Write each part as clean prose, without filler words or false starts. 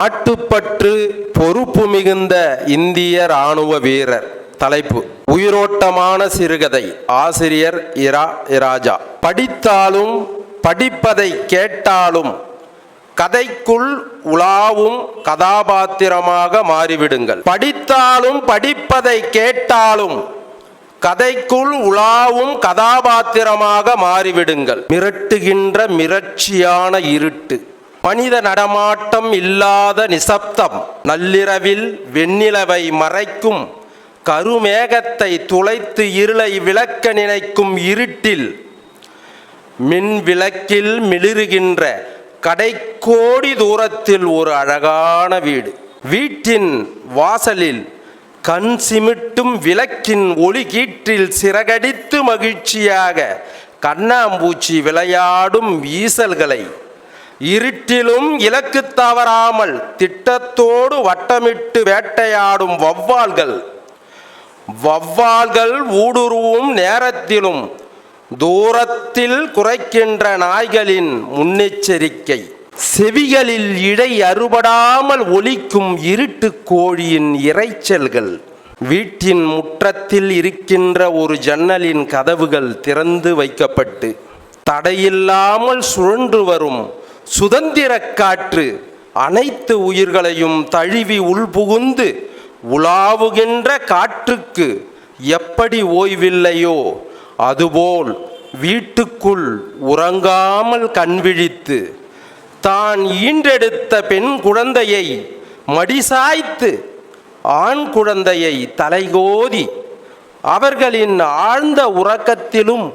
நாட்டுப்பற்று பொறுப்பு மிகுந்த இந்திய இராணுவ வீரர். தலைப்பு: உயிரோட்டமான சிறுகதை. ஆசிரியர் இரா. இராஜா. படித்தாலும் படிப்பதை கேட்டாலும் கதைக்குள் உலாவும் கதாபாத்திரமாக மாறிவிடுங்கள். படித்தாலும் படிப்பதை கேட்டாலும் கதைக்குள் உலாவும் கதாபாத்திரமாக மாறிவிடுங்கள். மிரட்டுகின்ற மிரட்சியான இருட்டு, மனித நடமாட்டம் இல்லாத நிசப்தம், நள்ளிரவில் வெண்ணிலவை மறைக்கும் கருமேகத்தை துளைத்து இருளை விளக்க நினைக்கும் இருட்டில் மின் விளக்கில் மிளிருகின்ற கடைக்கோடி தூரத்தில் ஒரு அழகான வீடு. வீட்டின் வாசலில் கண் சிமிட்டும் விளக்கின் ஒளி கீற்றில் சிறகடித்து மகிழ்ச்சியாக கண்ணாம்பூச்சி விளையாடும் வீசல்களை, இருட்டிலும் இலக்கு தவறாமல் திட்டத்தோடு வட்டமிட்டு வேட்டையாடும் வவ்வால்கள் ஊடுருவும் நேரத்திலும் தூரத்தில் குறைக்கின்ற நாய்களின் முன்னெச்சரிக்கை, செவிகளில் இடை அறுபடாமல் ஒலிக்கும் இருட்டு கோழியின் இரைச்சல்கள். வீட்டின் முற்றத்தில் இருக்கின்ற ஒரு ஜன்னலின் கதவுகள் திறந்து வைக்கப்பட்டு தடையில்லாமல் சுழன்று வரும் சுதந்திர காற்று அனைத்து உயிர்களையும் தழுவி உள்புகுந்து உலாவுகின்ற காற்றுக்கு எப்படி ஓய்வில்லையோ அதுபோல் வீட்டுக்குள் உறங்காமல் கண்விழித்து தான் ஈன்றெடுத்த பெண் குழந்தையை மடிசாய்த்து ஆண் குழந்தையை தலைகோதி அவர்களின் ஆழ்ந்த உறக்கத்திலும்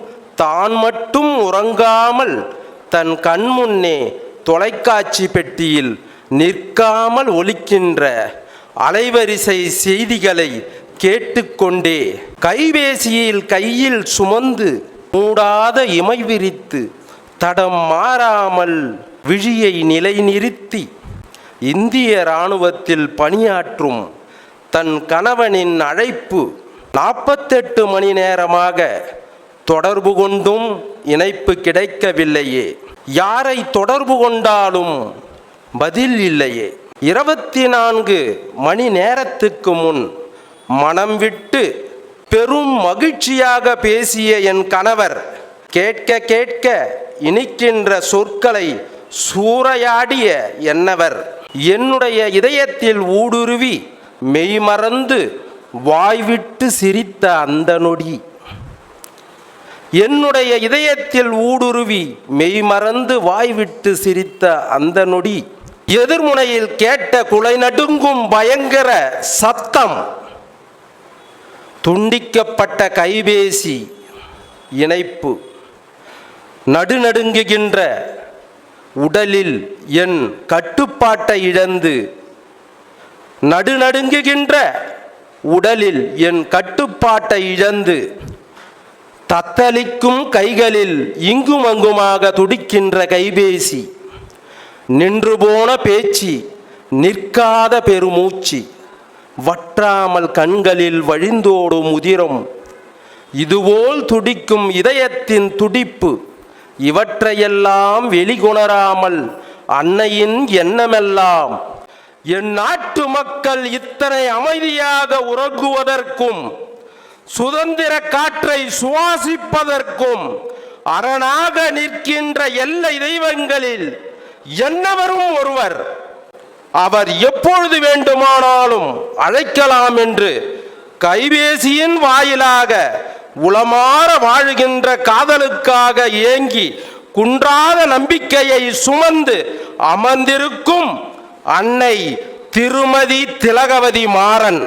தான் மட்டும் உறங்காமல் தன் கண்முன்னே தொலைக்காட்சி பெட்டியில் நிற்காமல் ஒலிக்கின்ற அலைவரிசை செய்திகளை கேட்டுக்கொண்டே கைபேசியில் கையில் சுமந்து மூடாத இமை விரித்து தடம் மாறாமல் விழியை நிலைநிறுத்தி இந்திய இராணுவத்தில் பணியாற்றும் தன் கணவனின் அழைப்பு 48 மணி நேரமாக தொடர்பு கொண்டும் இணைப்பு கிடைக்கவில்லையே. யாரை தொடர்பு கொண்டாலும் பதில் இல்லையே. 24 மணி நேரத்துக்கு முன் மனம் விட்டு பெரும் மகிழ்ச்சியாக பேசிய என் கணவர் கேட்க கேட்க இனிக்கின்ற சொற்களை சூறையாடிய என்னவர் என்னுடைய இதயத்தில் ஊடுருவி மெய்மறந்து வாய்விட்டு சிரித்த அந்த நொடி, என்னுடைய இதயத்தில் ஊடுருவி மெய்மறந்து வாய்விட்டு சிரித்த அந்த நொடி, எதிர்முனையில் கேட்ட குலை நடுங்கும் பயங்கர சத்தம், துண்டிக்கப்பட்ட கைபேசி இணைப்பு, நடுநடுங்குகின்ற உடலில் என் கட்டுப்பாட்டை இழந்து தத்தளிக்கும் கைகளில் இங்கும் அங்குமாக துடிக்கின்ற கைபேசி, நின்று போன பேச்சு, நிற்காத பெருமூச்சு, வற்றாமல் கண்களில் வழிந்தோடும் உதிரம், இதுபோல் துடிக்கும் இதயத்தின் துடிப்பு, இவற்றையெல்லாம் வெளிகொணராமல் அன்னையின் எண்ணமெல்லாம் என் நாட்டு மக்கள் இத்தனை அமைதியாக உறங்குவதற்கும் சுதந்திர காற்றை சுவாசிப்பதற்கும் அரணாக நிற்கின்ற எல்லை தெய்வங்களில் என்னவரும் ஒருவர், அவர் எப்பொழுது வேண்டுமானாலும் அழைக்கலாம் என்று கைபேசியின் வாயிலாக உளமாற வாழுகின்ற காதலுக்காக ஏங்கி குன்றாத நம்பிக்கையை சுமந்து அமர்ந்திருக்கும் அன்னை திருமதி திலகவதி மாறன்.